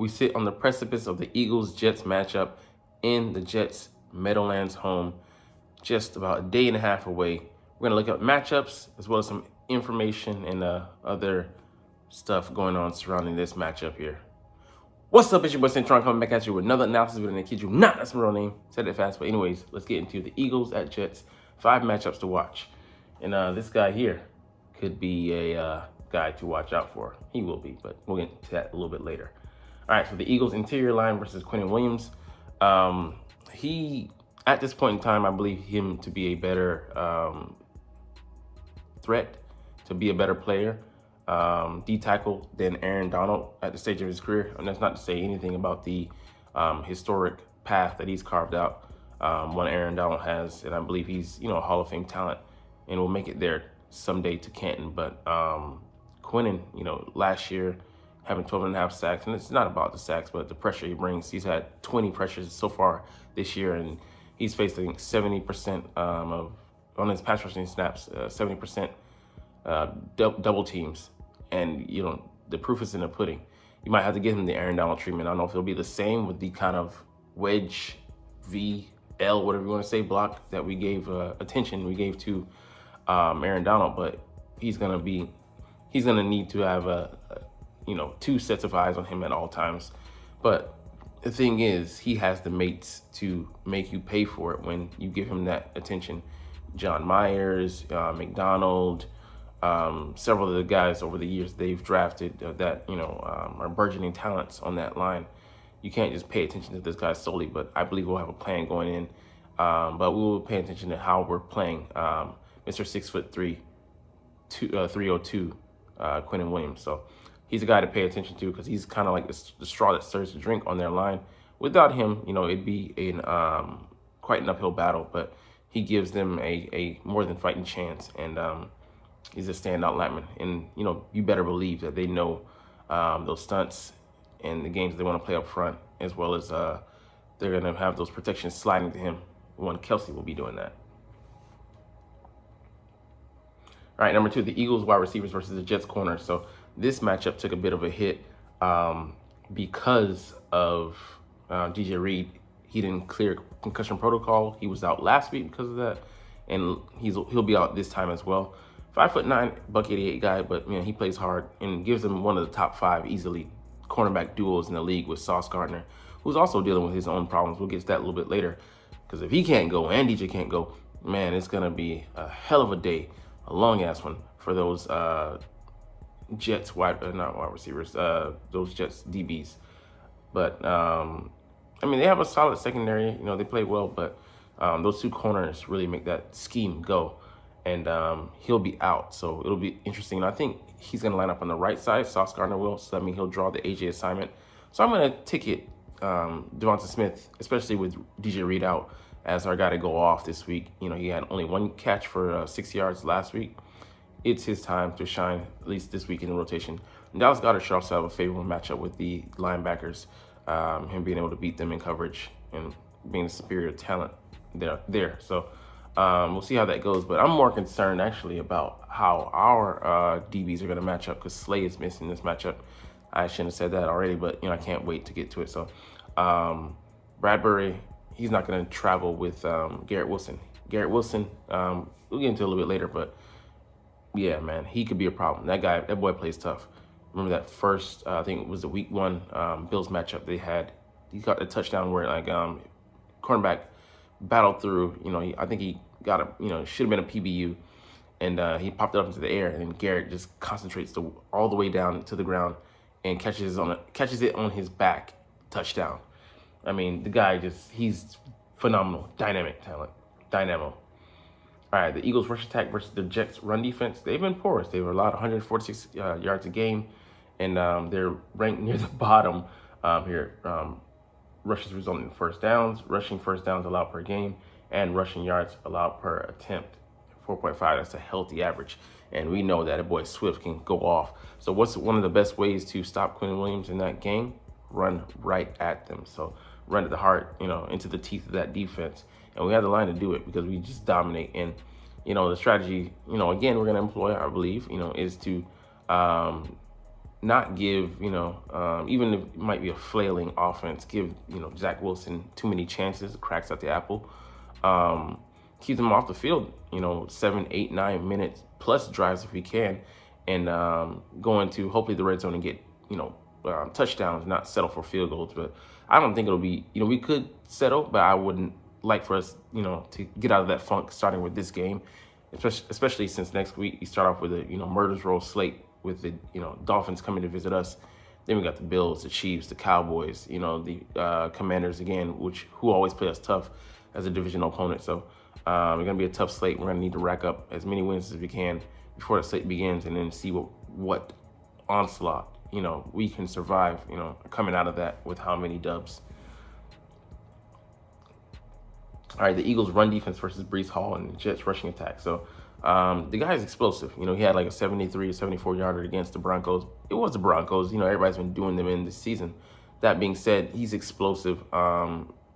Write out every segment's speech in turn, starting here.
we sit on the precipice of the Eagles-Jets matchup in the Jets' Meadowlands home, just about a day and a half away. We're going to look at matchups as well as some information and other stuff going on surrounding this matchup here. What's up, it's your boy Centron coming back at you with another analysis video. And I kid you not, that's my real name. Said it fast, but anyways, let's get into the Eagles at Jets. 5 matchups to watch. And this guy here could be a guy to watch out for. He will be, but we'll get to that a little bit later. All right, so the Eagles interior line versus Quinnen Williams. He, at this point in time, I believe him to be a better threat, to be a better player, D-tackle than Aaron Donald at the stage of his career. And that's not to say anything about the historic path that he's carved out. One Aaron Donald has, and I believe he's, a Hall of Fame talent and will make it there someday to Canton. But Quinnen, last year having 12.5 sacks, and it's not about the sacks, but the pressure he brings. He's had 20 pressures so far this year, and he's faced, I think, 70% of, on his pass rushing snaps, 70% double teams. And, the proof is in the pudding. You might have to give him the Aaron Donald treatment. I don't know if it'll be the same with the kind of wedge, V, L, whatever you want to say, block that we gave attention we gave to Aaron Donald, but he's gonna need to have 2 sets of eyes on him at all times. But the thing is, he has the mates to make you pay for it when you give him that attention. John Myers, McDonald, several of the guys over the years they've drafted that are burgeoning talents on that line. You can't just pay attention to this guy solely, but I believe we'll have a plan going in. But we will pay attention to how we're playing Mr. 6'3", 302, Quinnen Williams. So he's a guy to pay attention to because he's kind of like the straw that stirs the drink on their line. Without him, it'd be quite an uphill battle, but he gives them a more than fighting chance. And he's a standout lineman. And, you better believe that they know those stunts and the games they want to play up front, as well as they're going to have those protections sliding to him when Kelsey will be doing that. All right, number 2, the Eagles wide receivers versus the Jets corner. So this matchup took a bit of a hit because of DJ Reed. He didn't clear concussion protocol. He was out last week because of that, and he'll be out this time as well. 5'9", $188 guy, but he plays hard and gives them one of the top 5 easily cornerback duos in the league with Sauce Gardner, who's also dealing with his own problems. We'll get to that a little bit later, because if he can't go and DJ can't go, man, it's gonna be a hell of a day, a long ass one for those Jets not wide receivers, those Jets DBs. But they have a solid secondary. They play well, but those 2 corners really make that scheme go. And he'll be out, so it'll be interesting. I think he's going to line up on the right side. Sauce Gardner will, so that means he'll draw the AJ assignment. So I'm going to ticket Devonta Smith, especially with DJ Reed out, as our guy to go off this week. He had only 1 catch for 6 yards last week. It's his time to shine, at least this week in the rotation. And Dallas Goedert should also have a favorable matchup with the linebackers, him being able to beat them in coverage and being a superior talent there. So we'll see how that goes, but I'm more concerned actually about how our DBs are going to match up, because Slay is missing this matchup. I shouldn't have said that already, but I can't wait to get to it. So Bradbury, he's not going to travel with Garrett Wilson. Garrett Wilson, we'll get into it a little bit later, but yeah, man, he could be a problem. That boy plays tough. Remember that first, I think it was the week 1 Bills matchup they had. He got the touchdown where cornerback battled through. I think he got should have been a PBU, and he popped it up into the air, and then Garrett just concentrates all the way down to the ground and catches it on his back, touchdown. The guy he's phenomenal, dynamic talent, dynamo. All right, the Eagles rush attack versus the Jets run defense. They've been porous. They've allowed 146 yards a game, and they're ranked near the bottom here. Rushes resulting in first downs, rushing first downs allowed per game, and rushing yards allowed per attempt. 4.5, that's a healthy average. And we know that a boy Swift can go off. So what's one of the best ways to stop Quinnen Williams in that game? Run right at them. So run at the heart, into the teeth of that defense. And we have the line to do it because we just dominate. And, the strategy, again, we're going to employ, I believe, is to not give, even if it might be a flailing offense, give, Zach Wilson too many chances, cracks at the apple. Keep them off the field, 7, 8, 9 minutes plus drives if we can, and go into hopefully the red zone and get, touchdowns, not settle for field goals. But I don't think it'll be, we could settle, but I wouldn't like for us, to get out of that funk starting with this game, especially since next week we start off with a, murderers row slate with the, Dolphins coming to visit us. Then we got the Bills, the Chiefs, the Cowboys, the Commanders again, who always play us tough as a divisional opponent. So it's gonna be a tough slate. We're gonna need to rack up as many wins as we can before the slate begins, and then see what onslaught we can survive. Coming out of that with how many dubs. All right, the Eagles' run defense versus Breece Hall and the Jets' rushing attack. So the guy is explosive. He had like a 73 or 74 yarder against the Broncos. It was the Broncos. Everybody's been doing them in this season. That being said, he's explosive,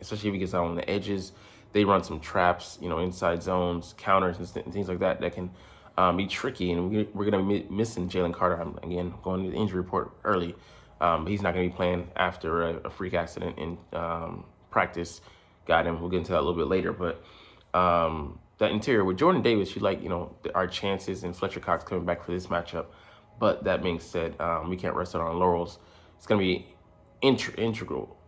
especially if he gets out on the edges. They run some traps, inside zones, counters, and things like that can be tricky. And we're going to be missing Jalen Carter. I'm, again, going to the injury report early. But he's not going to be playing after a freak accident in practice. Got him. We'll get into that a little bit later. But that interior with Jordan Davis, you like, our chances, and Fletcher Cox coming back for this matchup. But that being said, we can't rest on our laurels. It's going to be integral,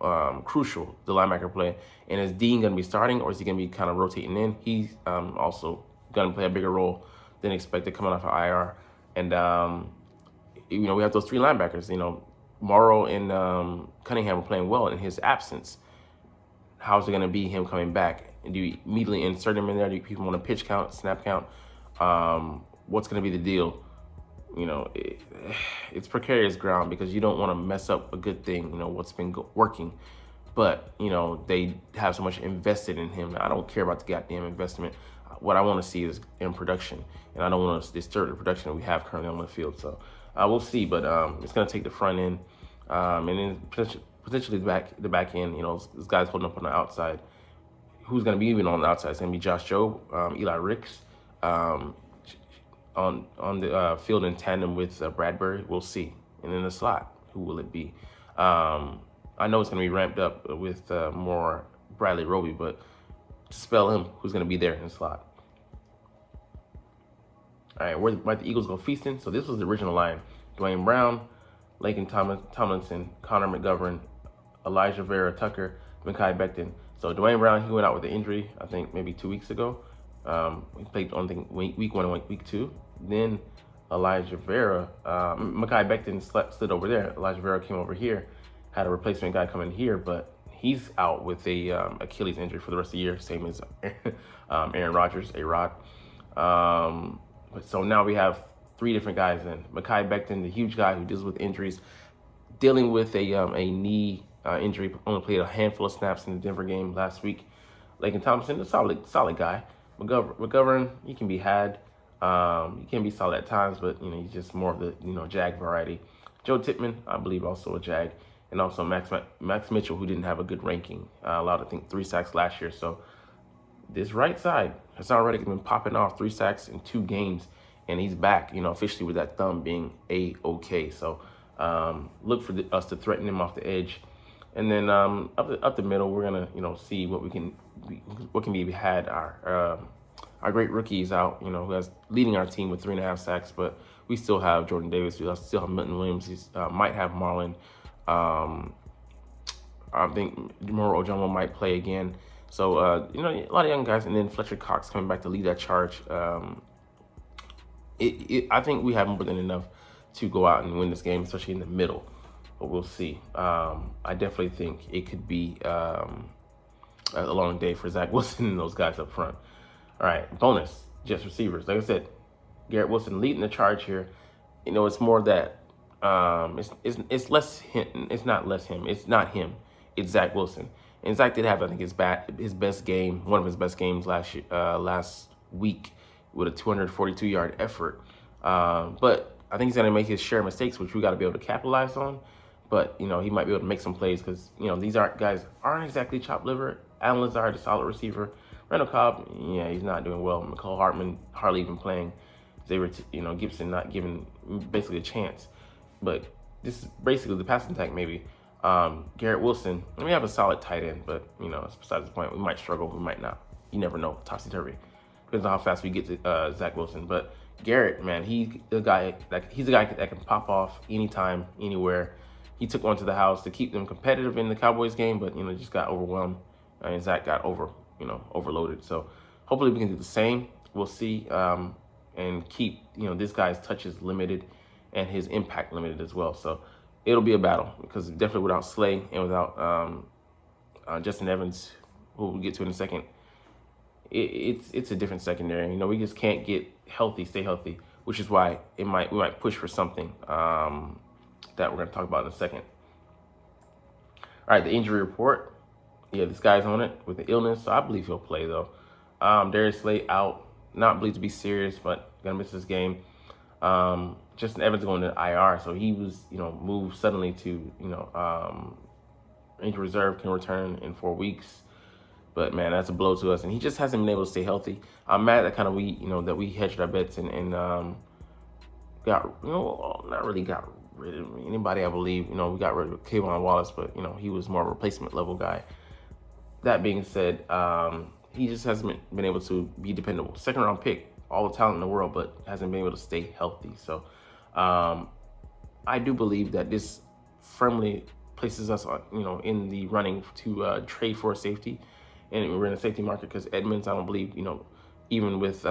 crucial, the linebacker play. And is Dean going to be starting, or is he going to be kind of rotating in? He's also going to play a bigger role than expected coming off of IR. And, we have those three linebackers. Morrow and Cunningham are playing well in his absence. How's it going to be him coming back? And do you immediately insert him in there? Do people want to pitch count, snap count? What's going to be the deal? It's precarious ground because you don't want to mess up a good thing, what's been working. But, they have so much invested in him. I don't care about the goddamn investment. What I want to see is in production. And I don't want to disturb the production that we have currently on the field. So we'll see. But it's going to take the front end and then potentially the back end. This guy's holding up on the outside. Who's going to be even on the outside? It's going to be Josh Jobe, Eli Ricks. On the field in tandem with Bradbury. We'll see. And in the slot, who will it be? I know it's going to be ramped up with more Bradley Roby, but to spell him, who's going to be there in the slot? All right, where might the Eagles go feasting? So this was the original line. Dwayne Brown, Laken Tomlinson, Connor McGovern, Elijah Vera Tucker, Mekhi Becton. So Dwayne Brown, he went out with an injury, I think maybe 2 weeks ago. He played on week 1 and week 2. Then Elijah Vera, Mekhi Becton slid over there. Elijah Vera came over here, had a replacement guy come in here, but he's out with a Achilles injury for the rest of the year, same as Aaron Rodgers, A-Rod. So now we have 3 different guys in. Mekhi Becton, the huge guy who deals with injuries, dealing with a knee injury, only played a handful of snaps in the Denver game last week. Laken Thompson, a solid guy. McGovern, he can be had. He can be solid at times, but he's just more of the Jag variety. Joe Tippmann, I believe, also a Jag, and also Max Mitchell, who didn't have a good ranking, allowed I think 3 sacks last year. So this right side has already been popping off 3 sacks in 2 games, and he's back, officially with that thumb being A-OK. So look for us to threaten him off the edge, and then up the middle, we're gonna see what can be had. Our great rookie is out, who has leading our team with 3.5 sacks, but we still have Jordan Davis. We still have Milton Williams. He might have Marlon. I think Moro Ojomo might play again. So, a lot of young guys, and then Fletcher Cox coming back to lead that charge. I think we have more than enough to go out and win this game, especially in the middle. But we'll see. I definitely think it could be a long day for Zach Wilson and those guys up front. All right, bonus, Jets receivers. Like I said, Garrett Wilson leading the charge here. It's more that it's less him. It's not less him. It's not him. It's Zach Wilson. And Zach did have, I think, his best game, one of his best games last week with a 242-yard effort. But I think he's going to make his share of mistakes, which we got to be able to capitalize on. But, he might be able to make some plays because, these guys aren't exactly chopped liver. Alan Lazard, a solid receiver. Randall Cobb, yeah, he's not doing well. McCall Hartman hardly even playing. Gibson not given basically a chance. But this is basically the passing attack maybe. Garrett Wilson, we have a solid tight end, but it's besides the point. We might struggle, we might not. You never know. Topsy turvy. Depends on how fast we get to Zach Wilson. But Garrett, man, he's a guy that can pop off anytime, anywhere. He took one to the house to keep them competitive in the Cowboys game, but just got overwhelmed. And Zach got overloaded. So hopefully we can do the same. We'll see, and keep this guy's touches limited and his impact limited as well. So it'll be a battle because definitely without Slay and without Justin Evans, who we'll get to in a second, it's a different secondary. We just can't stay healthy, which is why we might push for something that we're going to talk about in a second. All right, the injury report. Yeah, this guy's on it with the illness, so I believe he'll play though. Darius Slay out, not believed to be serious, but gonna miss this game. Justin Evans going to IR, so he was moved suddenly to injury reserve, can return in 4 weeks. But man, that's a blow to us, and he just hasn't been able to stay healthy. I'm mad that we hedged our bets and not really got rid of anybody. I believe we got rid of Kayvon Wallace, but he was more of a replacement level guy. That being said, he just hasn't been able to be dependable. Second round pick, all the talent in the world, but hasn't been able to stay healthy. So I do believe that this firmly places us in the running to trade for a safety. And we're in a safety market because Edmonds, I don't believe, even with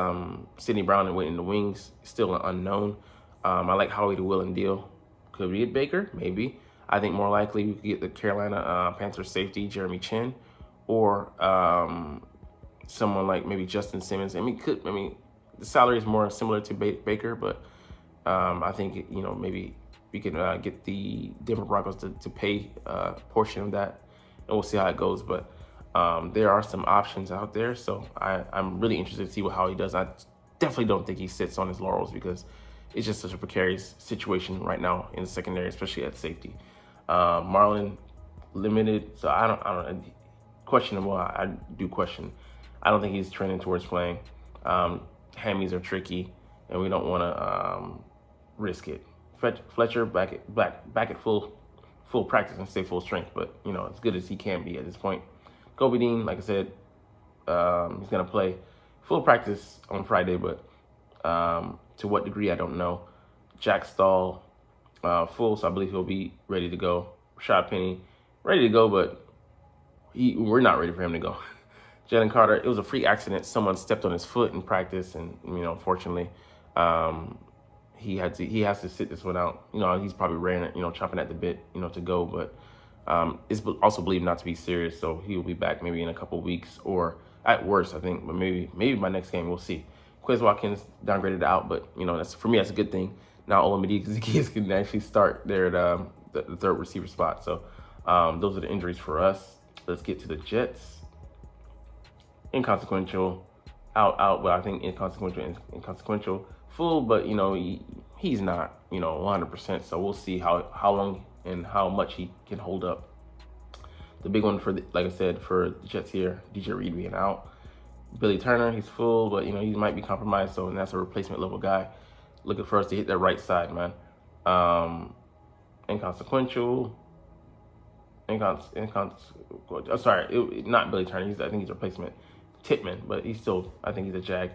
Sidney Brown and waiting in the wings, still an unknown. I like Howie the Willen deal. Could we get Baker? Maybe. I think more likely we could get the Carolina Panthers safety, Jeremy Chin, or someone like maybe Justin Simmons. The salary is more similar to Baker, but I think maybe we can get the Denver Broncos to pay a portion of that, and we'll see how it goes. But there are some options out there, so I'm really interested to see how he does. I definitely don't think he sits on his laurels because it's just such a precarious situation right now in the secondary, especially at safety. Marlon limited, so I don't questionable. I do question. I don't think he's trending towards playing. Hammies are tricky, and we don't want to risk it. Fletcher back at full practice and stay full strength, but as good as he can be at this point. Kobe Dean, like I said, he's gonna play full practice on Friday, but to what degree I don't know. Jack Stahl full, so I believe he'll be ready to go. Rashad Penny ready to go, but we're not ready for him to go. Jalen Carter, it was a freak accident. Someone stepped on his foot in practice, and unfortunately, he has to sit this one out. He's probably chomping at the bit, to go, but it's also believed not to be serious, so he will be back maybe in a couple weeks, or at worst, I think, but maybe my next game, we'll see. Quez Watkins downgraded out, but for me that's a good thing. Now Olamide Zaccheaus can actually start there at the third receiver spot. So those are the injuries for us. Let's get to the Jets. Inconsequential, out. Well, I think inconsequential. Full, but he's not 100%. So we'll see how long and how much he can hold up. The big one like I said, for the Jets here, DJ Reed being out. Billy Turner, he's full, but he might be compromised, so and that's a replacement level guy. Looking for us to hit that right side, man. Inconsequential. Not Billy Turner. I think he's a replacement. Titman, but I think he's a Jag.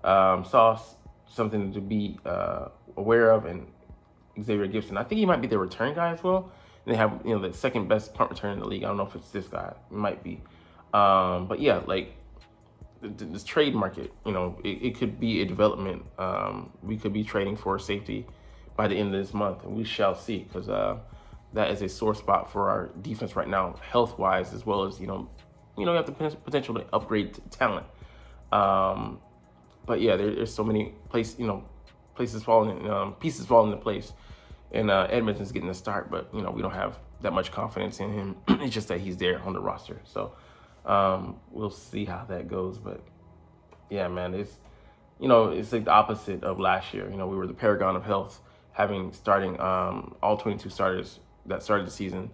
Sauce, something to be aware of, and Xavier Gibson. I think he might be the return guy as well. And they have the second best punt return in the league. I don't know if it's this guy. It might be. But yeah, like this trade market, it could be a development. We could be trading for a safety by the end of this month, and we shall see, because that is a sore spot for our defense right now, health-wise, as well as you have the potential to upgrade talent. But yeah, there's so many pieces falling into place, and Edmonds is getting a start, but we don't have that much confidence in him. It's just that he's there on the roster, so we'll see how that goes. But yeah, man, it's like the opposite of last year. We were the paragon of health, starting all 22 starters that started the season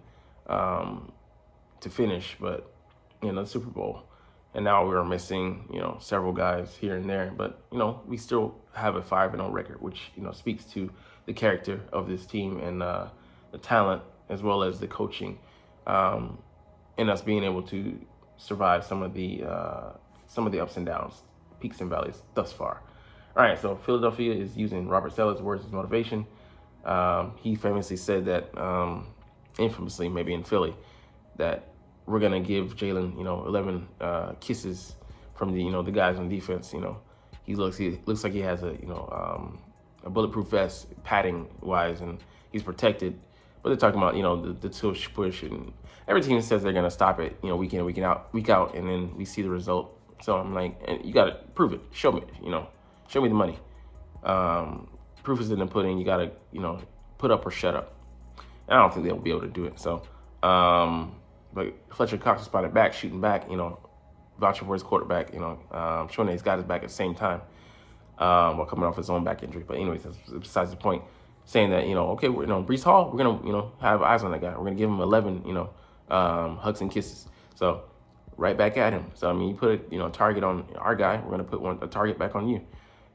to finish, but the Super Bowl. And now we are missing, several guys here and there, but we still have a 5-0 record, which speaks to the character of this team and the talent as well as the coaching, and us being able to survive some of the ups and downs, peaks and valleys thus far. All right, so Philadelphia is using Robert Saleh's words as motivation. He famously said that, infamously, maybe in Philly, that we're gonna give Jalen, 11 kisses from the guys on defense. He looks like he has a bulletproof vest, padding wise, and he's protected. But they're talking about the tush push, and every team says they're gonna stop it, week in, week out, and then we see the result. So I'm like, and you gotta prove it. Show me, show me the money. Proof is in the pudding. You gotta, put up or shut up. And I don't think they'll be able to do it. So, but Fletcher Cox is spotted back, shooting back, vouching for his quarterback, showing that he's got his back at the same time, while coming off his own back injury. But anyways, that's besides the point. Saying that, okay, Breece Hall, we're gonna, have eyes on that guy. We're gonna give him 11, hugs and kisses. So right back at him. So I mean, you put a target on our guy, we're gonna put a target back on you,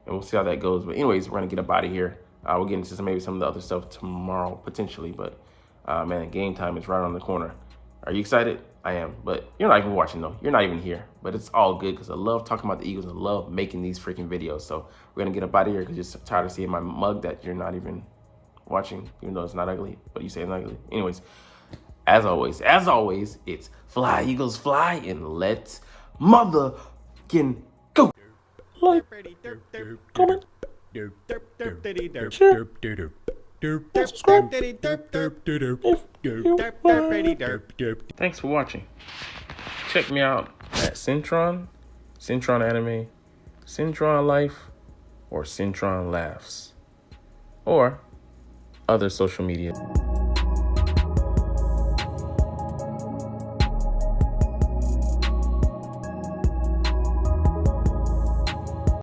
and we'll see how that goes. But anyways, we're gonna get up out of here. We'll get into maybe some of the other stuff tomorrow potentially. But man, game time is right on the corner. Are you excited? I am, but you're not even watching though. You're not even here, but it's all good because I love talking about the Eagles. I love making these freaking videos. So we're gonna get up out of here because you're tired of seeing my mug that you're not even watching, even though it's not ugly, but you say it's ugly. Anyways, as always, it's fly, Eagles, fly, and let's motherfucking go. Like, comment, share, and subscribe if you Thanks for watching. Check me out at Centron Anime, Centron Life, or Centron Laughs, or other social media.